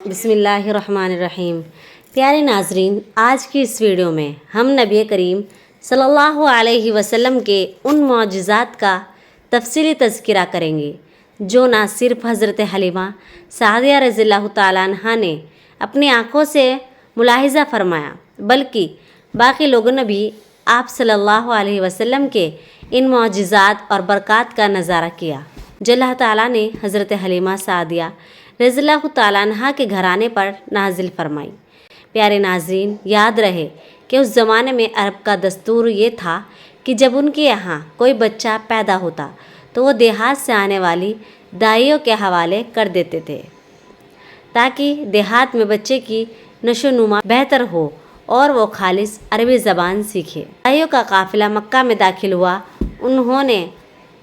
बिस्मिल्लाहिर्रहमानिर्रहीम। प्यारे नाजरीन, आज की इस वीडियो में हम नबी करीम सल्लल्लाहु अलैहि वसल्लम के उन मौजज़ात का तफसीली तज़किरा करेंगे जो ना सिर्फ़ हज़रत हलीमा सादिया रज़ियल्लाहु ताला अन्हा ने अपनी आँखों से मुलाहिज़ा फ़रमाया, बल्कि बाकी लोगों ने भी आप सल्लल्लाहु अलैहि वसल्लम के इन मौजज़ात और बरक़ात का नज़ारा किया जो अल्लाह ताला ने हज़रत हलीमा सादिया रज़ियल्लाहु ताला अन्हा के घराने पर नाजिल फरमाई। प्यारे नाज़रीन, याद रहे कि उस ज़माने में अरब का दस्तूर ये था कि जब उनके यहाँ कोई बच्चा पैदा होता तो वो देहात से आने वाली दाइयों के हवाले कर देते थे ताकि देहात में बच्चे की नशोनुमा बेहतर हो और वो खालिस अरबी ज़बान सीखे। दाइयों का काफ़िला मक्का में दाखिल हुआ। उन्होंने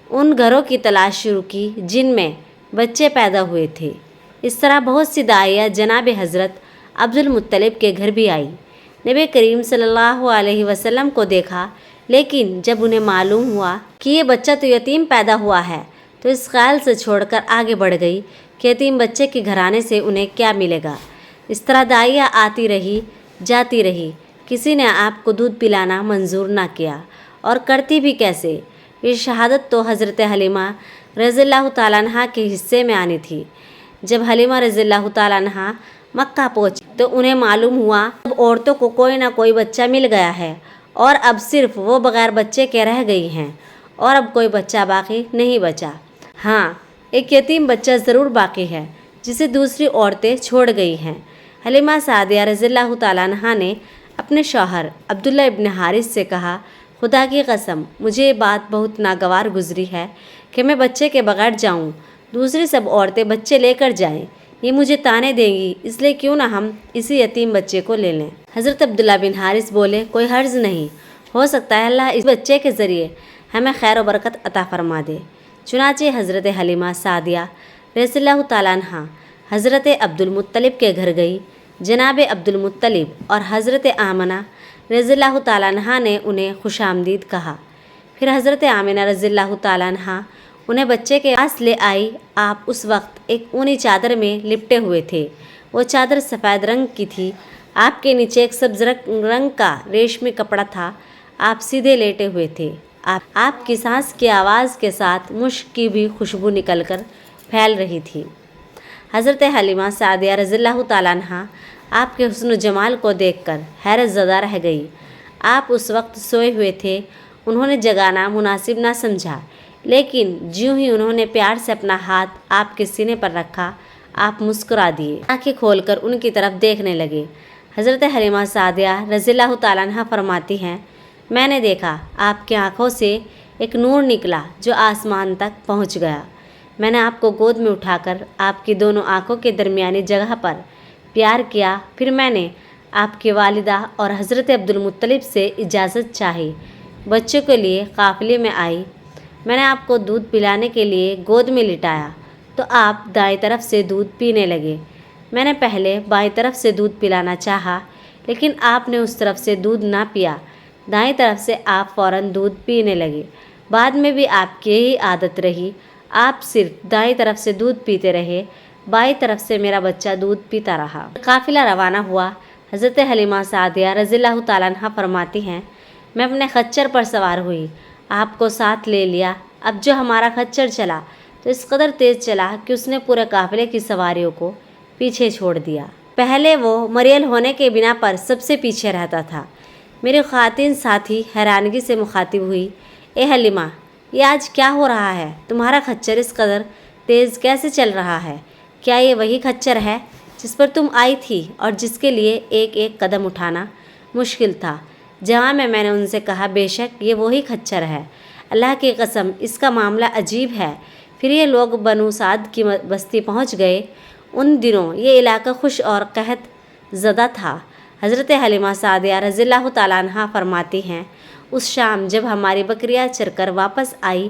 उन घरों की तलाश शुरू की जिनमें बच्चे पैदा हुए थे। इस तरह बहुत सी दाइयाँ जनाब हज़रत अब्दुल मुत्तलिब के घर भी आई। नबी करीम सल्लल्लाहु अलैहि वसल्लम को देखा, लेकिन जब उन्हें मालूम हुआ कि ये बच्चा तो यतीम पैदा हुआ है तो इस ख्याल से छोड़कर आगे बढ़ गई कि यतीम बच्चे के घराने से उन्हें क्या मिलेगा। इस तरह दाइयाँ आती रही जाती रही, किसी ने आपको दूध पिलाना मंजूर ना किया, और करती भी कैसे। ये शहादत तो हज़रत हलीमा रज़ियल्लाहु ताला अन्हा के हिस्से में आनी थी। जब हलीमा रज़ियल्लाहु ताला अन्हा मक्का पहुंची तो उन्हें मालूम हुआ अब औरतों को कोई ना कोई बच्चा मिल गया है और अब सिर्फ वो बग़ैर बच्चे के रह गई हैं और अब कोई बच्चा बाकी नहीं बचा। हाँ, एक यतीम बच्चा ज़रूर बाकी है जिसे दूसरी औरतें छोड़ गई हैं। हलीमा सादिया रज़ियल्लाहु ताला अन्हा ने अपने शौहर अब्दुल्ला इब्न हारिस से कहा, खुदा की कसम, मुझे ये बात बहुत नागवार गुजरी है कि मैं बच्चे के बगैर जाऊँ, दूसरी सब औरतें बच्चे लेकर जाएं। ये मुझे ताने देंगी, इसलिए क्यों ना हम इसी यतीम बच्चे को ले लें। हज़रत अब्दुल्ला बिन हारिस बोले, कोई हर्ज नहीं, हो सकता है अल्लाह इस बच्चे के ज़रिए हमें खैर व बरकत अता फरमा दे। चुनाचे हज़रत हलीमा सादिया रज़ियल्लाहु ताला अन्हा हज़रत अब्दुल मुत्तलिब के घर गई। जनाब अब्दुल मुत्तलिब और हज़रत आमना रज़ियल्लाहु ताला अन्हा ने उन्हें खुशामदीद कहा। फिर हज़रत आमिना रज़ियल्लाहु ताला अन्हा उन्हें बच्चे के पास ले आई। आप उस वक्त एक ऊनी चादर में लिपटे हुए थे। वो चादर सफ़ेद रंग की थी। आपके नीचे एक सब्ज़ रंग का रेशमी कपड़ा था। आप सीधे लेटे हुए थे। आपकी सांस की आवाज़ के साथ मुश्क की भी खुशबू निकलकर फैल रही थी। हज़रत हलीमा सादिया रज़ियल्लाहु ताला अन्हा आपके हुस्न जमाल को देखकर हैरत ज़दा रह गई। आप उस वक्त सोए हुए थे। उन्होंने जगाना मुनासिब ना समझा, लेकिन ज्यों ही उन्होंने प्यार से अपना हाथ आपके सीने पर रखा, आप मुस्कुरा दिए, आँखें खोलकर उनकी तरफ देखने लगे। हज़रत हलीमा सादिया रज़ियल्लाहु ताला अन्हा फरमाती हैं, मैंने देखा आपकी आँखों से एक नूर निकला जो आसमान तक पहुँच गया। मैंने आपको गोद में उठाकर आपकी दोनों आँखों के दरमियानी जगह पर प्यार किया। फिर मैंने आपकी वालिदा और हज़रत अब्दुल मुत्तलिब से इजाज़त चाही। बच्चों के लिए काफ़िले में आई। मैंने आपको दूध पिलाने के लिए गोद में लिटाया तो आप दाएं तरफ से दूध पीने लगे। मैंने पहले बाएं तरफ से दूध पिलाना चाहा, लेकिन आपने उस तरफ से दूध ना पिया। दाएं तरफ से आप फ़ौरन दूध पीने लगे। बाद में भी आपकी यही आदत रही। आप सिर्फ दाएं तरफ से दूध पीते रहे, बाएं तरफ से मेरा बच्चा दूध पीता रहा। काफ़िला रवाना हुआ। हज़रत हलीमा सादिया रज़ियल्लाहु ताला अन्हा फरमाती हैं, मैं अपने खच्चर पर सवार हुई, आपको साथ ले लिया। अब जो हमारा खच्चर चला तो इस कदर तेज़ चला कि उसने पूरे काफ़िले की सवारियों को पीछे छोड़ दिया। पहले वो मरियल होने के बिना पर सबसे पीछे रहता था। मेरी ख़ातिन साथी हैरानगी से मुखातिब हुई, ए हलीमा, ये आज क्या हो रहा है? तुम्हारा खच्चर इस कदर तेज़ कैसे चल रहा है? क्या ये वही खच्चर है जिस पर तुम आई थी और जिसके लिए एक एक कदम उठाना मुश्किल था? जहाँ मैंने उनसे कहा, बेशक ये वही खच्चर है। अल्लाह की कसम, इसका मामला अजीब है। फिर ये लोग बनु साद की बस्ती पहुँच गए। उन दिनों ये इलाका खुश और कहत ज़दा था। हज़रत हलीमा सादिया रज़ियल्लाहु ताला अन्हा फरमाती हैं, उस शाम जब हमारी बकरियाँ चरकर वापस आई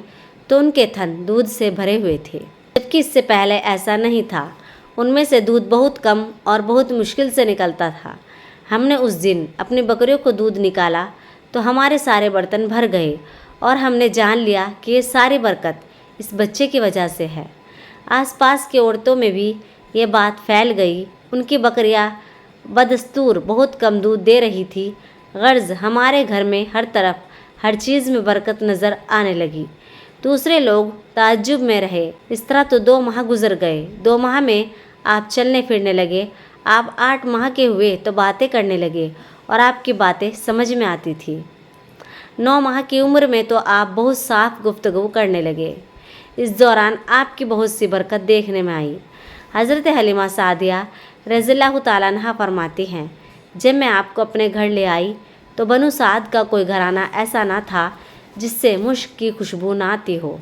तो उनके थन दूध से भरे हुए थे, जबकि इससे पहले ऐसा नहीं था। उनमें से दूध बहुत कम और बहुत मुश्किल से निकलता था। हमने उस दिन अपनी बकरियों को दूध निकाला तो हमारे सारे बर्तन भर गए और हमने जान लिया कि ये सारी बरकत इस बच्चे की वजह से है। आसपास की औरतों में भी ये बात फैल गई। उनकी बकरियां बदस्तूर बहुत कम दूध दे रही थी। गर्ज हमारे घर में हर तरफ हर चीज़ में बरकत नज़र आने लगी। दूसरे लोग ताज्जुब में रहे। इस तरह तो 2 माह गुजर गए। 2 माह में आप चलने फिरने लगे। आप 8 माह के हुए तो बातें करने लगे और आपकी बातें समझ में आती थी। 9 माह की उम्र में तो आप बहुत साफ गुफ्तगू करने लगे। इस दौरान आपकी बहुत सी बरकत देखने में आई। हज़रत हलीमा सादिया रज़ियल्लाहु ताला अन्हा फरमाती हैं, जब मैं आपको अपने घर ले आई तो बनु साद का कोई घराना ऐसा ना था जिससे मुश्क की खुशबू ना आती हो।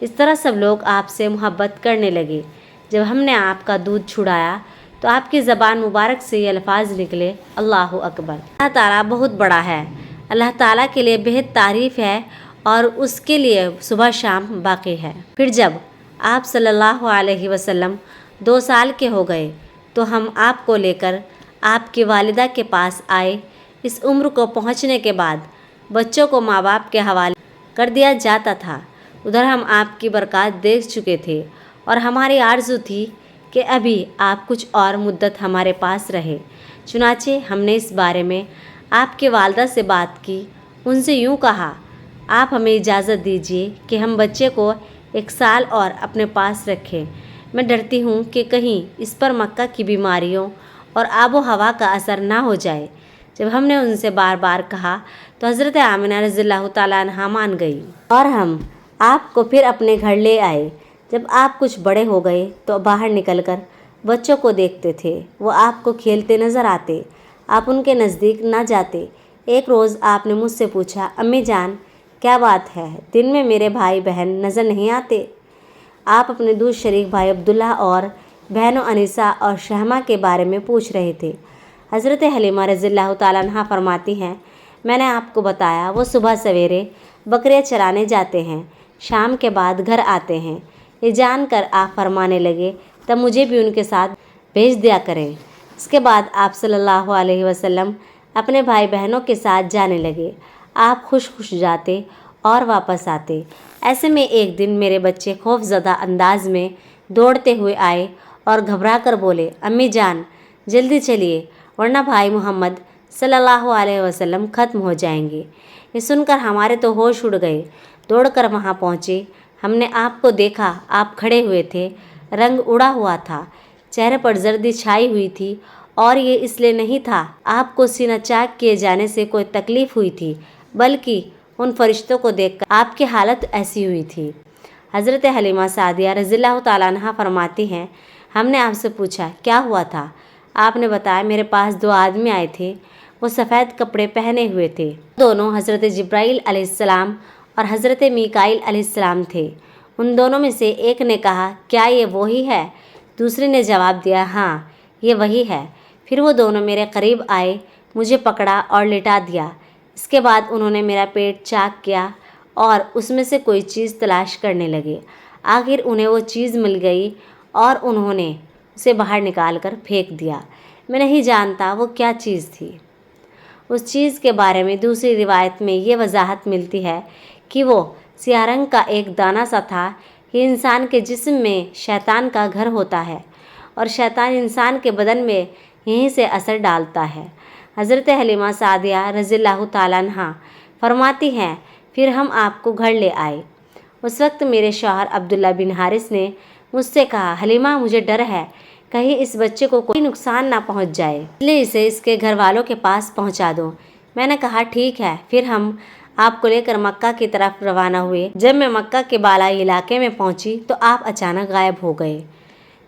इस तरह सब लोग आपसे मोहब्बत करने लगे। जब हमने आपका दूध छुड़ाया तो आपकी ज़बान मुबारक से ये अल्फाज निकले, अल्लाहु अकबर। अल्लाह ताला बहुत बड़ा है। अल्लाह ताला के लिए बेहद तारीफ़ है और उसके लिए सुबह शाम बाकी है। फिर जब आप सल्लल्लाहु अलैहि वसल्लम 2 साल के हो गए तो हम आपको लेकर आपकी वालिदा के पास आए। इस उम्र को पहुंचने के बाद बच्चों को माँ बाप के हवाले कर दिया जाता था। उधर हम आपकी बरकत देख चुके थे और हमारी आरज़ू थी कि अभी आप कुछ और मुद्दत हमारे पास रहे। चुनाचे हमने इस बारे में आपके वालिदा से बात की। उनसे यूँ कहा, आप हमें इजाज़त दीजिए कि हम बच्चे को 1 साल और अपने पास रखें। मैं डरती हूँ कि कहीं इस पर मक्का की बीमारियों और आबो हवा का असर ना हो जाए। जब हमने उनसे बार बार कहा तो हज़रत आमिना रज़ियल्लाहु ताला अन्हा मान गई और हम आपको फिर अपने घर ले आए। जब आप कुछ बड़े हो गए तो बाहर निकलकर बच्चों को देखते थे। वो आपको खेलते नज़र आते, आप उनके नज़दीक ना जाते। एक रोज़ आपने मुझसे पूछा, अम्मी जान क्या बात है, दिन में मेरे भाई बहन नज़र नहीं आते? आप अपने दूसरे शरीक भाई अब्दुल्ला और बहनों अनीसा और शहमा के बारे में पूछ रहे थे। हज़रत हलीमा रज़ियल्लाहु ताला अन्हा फरमाती हैं, मैंने आपको बताया वो सुबह सवेरे बकरियाँ चराने जाते हैं, शाम के बाद घर आते हैं। ये जानकर आप फरमाने लगे, तब मुझे भी उनके साथ भेज दिया करें। इसके बाद आप सल्लल्लाहु अलैहि वसल्लम अपने भाई बहनों के साथ जाने लगे। आप खुश खुश जाते और वापस आते। ऐसे में एक दिन मेरे बच्चे खौफज़दा अंदाज में दौड़ते हुए आए और घबरा कर बोले, अम्मी जान जल्दी चलिए वरना भाई मोहम्मद सल्लल्लाहु अलैहि वसल्लम ख़त्म हो जाएंगे। ये सुनकर हमारे तो होश उड़ गए। दौड़कर वहाँ पहुँचे। हमने आपको देखा, आप खड़े हुए थे, रंग उड़ा हुआ था, चेहरे पर जर्दी छाई हुई थी और ये इसलिए नहीं था आपको सीना चाक किए जाने से कोई तकलीफ़ हुई थी, बल्कि उन फरिश्तों को देखकर आपकी हालत ऐसी हुई थी। हज़रत हलीमा सादिया रज़ियल्लाहु ताला अन्हा फरमाती हैं, हमने आपसे पूछा क्या हुआ था? आपने बताया मेरे पास 2 आदमी आए थे, वो सफ़ेद कपड़े पहने हुए थे। दोनों हज़रत जिब्राईल अलैहिस्सलाम और हज़रत मीकाईल अलैहिस्सलाम थे। उन दोनों में से एक ने कहा, क्या ये वही है? दूसरे ने जवाब दिया, हाँ ये वही है। फिर वो दोनों मेरे करीब आए, मुझे पकड़ा और लिटा दिया। इसके बाद उन्होंने मेरा पेट चाक किया और उसमें से कोई चीज़ तलाश करने लगे। आखिर उन्हें वो चीज़ मिल गई और उन्होंने उसे बाहर निकाल कर फेंक दिया। मैं नहीं जानता वो क्या चीज़ थी। उस चीज़ के बारे में दूसरी रिवायत में ये वजाहत मिलती है कि वो सियाह रंग का एक दाना सा था। ये इंसान के जिस्म में शैतान का घर होता है और शैतान इंसान के बदन में यहीं से असर डालता है। हज़रत हलीमा सादिया रज़ियल्लाहु ताला अन्हा फरमाती हैं, फिर हम आपको घर ले आए। उस वक्त मेरे शौहर अब्दुल्ला बिन हारिस ने मुझसे कहा, हलीमा मुझे डर है कहीं इस बच्चे को कोई नुकसान ना पहुंच जाए, इसलिए इसे इसके घर वालों के पास पहुंचा दो। मैंने कहा ठीक है। फिर हम आपको लेकर मक्का की तरफ रवाना हुए। जब मैं मक्का के बालाई इलाके में पहुंची तो आप अचानक गायब हो गए।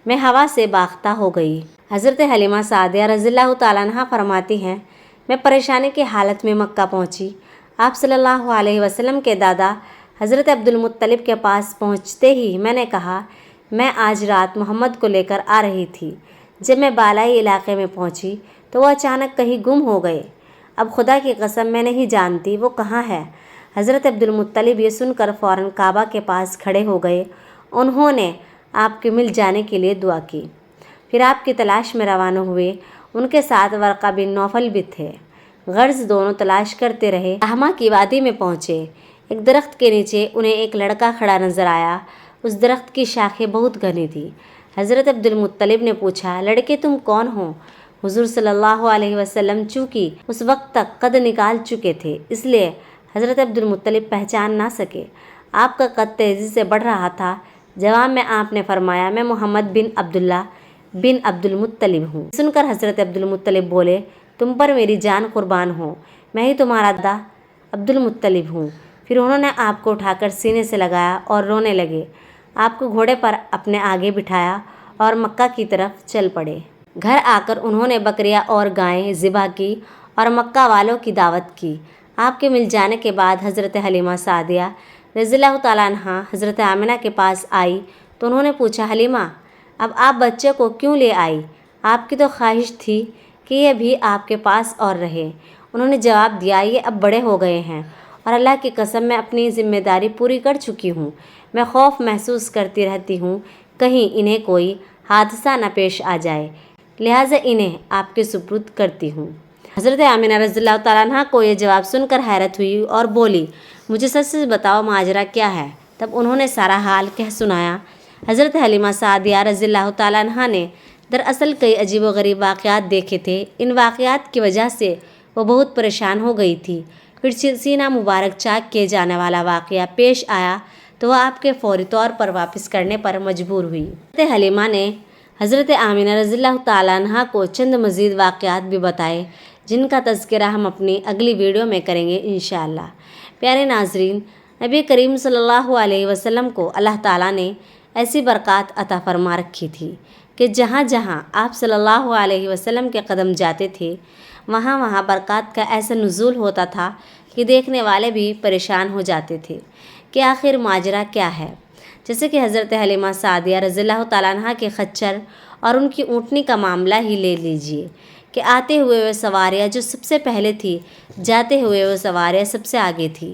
मैं हवा से बाख्ता हो गई। हज़रत हलीमा सादिया रज़ियल्लाहु ताला अन्हा फरमाती हैं, मैं परेशानी की हालत में मक्का पहुंची। आप सल्लल्लाहु अलैहि वसल्लम के दादा हज़रत अब्दुल मुत्तलिब के पास पहुंचते ही मैंने कहा, मैं आज रात मोहम्मद को लेकर आ रही थी। जब मैं बालाई इलाके में पहुंची तो वो अचानक कहीं गुम हो गए। अब खुदा की कसम मैं नहीं जानती वो कहाँ है। हज़रत अब्दुल मुत्तलिब ये सुनकर फ़ौरन काबा के पास खड़े हो गए। उन्होंने आपके मिल जाने के लिए दुआ की। फिर आपकी तलाश में रवाना हुए। उनके साथ वर्का बिन नौफल भी थे। गर्ज दोनों तलाश करते रहे। रहमा की वादी में पहुँचे। एक दरख्त के नीचे उन्हें एक लड़का खड़ा नज़र आया। उस दरख्त की शाखें बहुत घनी थी। حضرت عبدالمطلب نے پوچھا، لڑکے تم کون ہو؟ حضور صلی اللہ علیہ وسلم چونکہ اس وقت تک قد نکال چکے تھے، اس لیے حضرت عبدالمطلب پہچان نہ سکے۔ آپ کا قد تیزی سے بڑھ رہا تھا۔ جواب میں آپ نے فرمایا، میں محمد بن عبداللہ بن عبدالمطلب ہوں۔ سن کر حضرت عبدالمطلب بولے، تم پر میری جان قربان ہو، میں ہی تمہارا دادا عبدالمطلب ہوں۔ پھر انہوں نے آپ کو اٹھا کر سینے سے لگایا اور رونے لگے۔ آپ کو گھوڑے پر اپنے آگے بٹھایا اور مکہ کی طرف چل پڑے۔ گھر آ کر انہوں نے بکریاں اور گائیں ذبح کی اور مکہ والوں کی دعوت کی۔ آپ کے مل جانے کے بعد حضرت حلیمہ سعدیہ رضی اللہ تعالیٰ عنہا حضرت آمنہ کے پاس آئی تو انہوں نے پوچھا، حلیمہ اب آپ بچے کو کیوں لے آئی؟ آپ کی تو خواہش تھی کہ یہ بھی آپ کے پاس اور رہے۔ انہوں نے جواب دیا، یہ اب بڑے ہو گئے ہیں اور اللہ کی قسم میں اپنی ذمہ داری پوری کر چکی ہوں۔ میں خوف محسوس کرتی رہتی ہوں کہیں انہیں کوئی حادثہ نہ پیش آ جائے، لہٰذا انہیں آپ کے سپرد کرتی ہوں۔ حضرت آمنہ رضی اللہ تعالیٰ عنہ کو یہ جواب سن کر حیرت ہوئی اور بولی، مجھے سچ سے بتاؤ ماجرا کیا ہے؟ تب انہوں نے سارا حال کہہ سنایا۔ حضرت حلیمہ سعدیہ رضی اللہ تعالیٰ عنہ نے دراصل کئی عجیب و غریب واقعات دیکھے تھے۔ ان واقعات کی وجہ سے وہ بہت پریشان ہو گئی تھی۔ پھر سینہ مبارک چاک کیے جانے والا واقعہ پیش آیا تو وہ آپ کے فوری طور پر واپس کرنے پر مجبور ہوئی۔ حضرت حلیمہ نے حضرت آمنہ رضی اللہ تعالیٰ عنہ کو چند مزید واقعات بھی بتائے جن کا تذکرہ ہم اپنی اگلی ویڈیو میں کریں گے انشاءاللہ۔ پیارے ناظرین، نبی کریم صلی اللہ علیہ وسلم کو اللہ تعالیٰ نے ایسی برکات عطا فرما رکھی تھی کہ جہاں جہاں آپ صلی اللہ علیہ وسلم کے قدم جاتے تھے وہاں وہاں برکات کا ایسا نزول ہوتا تھا کہ دیکھنے والے بھی پریشان ہو جاتے تھے کہ آخر ماجرا کیا ہے۔ جیسے کہ حضرت حلیمہ سعدیہ رضی اللہ تعالیٰ عنہ کے خچر اور ان کی اونٹنی کا معاملہ ہی لے لیجئے کہ آتے ہوئے وہ سواریاں جو سب سے پہلے تھی، جاتے ہوئے وہ سواریاں سب سے آگے تھی،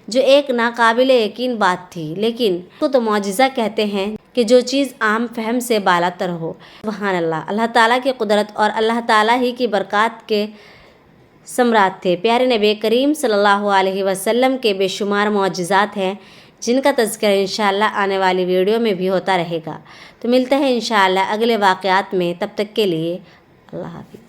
جو ایک ناقابل یقین بات تھی، لیکن اس کو تو معجزہ کہتے ہیں کہ جو چیز عام فہم سے بالا تر ہو۔ سبحان اللہ، اللہ تعالیٰ کی قدرت اور اللہ تعالیٰ ہی کی برکات کے ثمرات تھے۔ پیارے نبی کریم صلی اللہ علیہ وسلم کے بے شمار معجزات ہیں جن کا تذکرہ انشاءاللہ آنے والی ویڈیو میں بھی ہوتا رہے گا۔ تو ملتے ہیں انشاءاللہ اگلے واقعات میں، تب تک کے لیے اللہ حافظ۔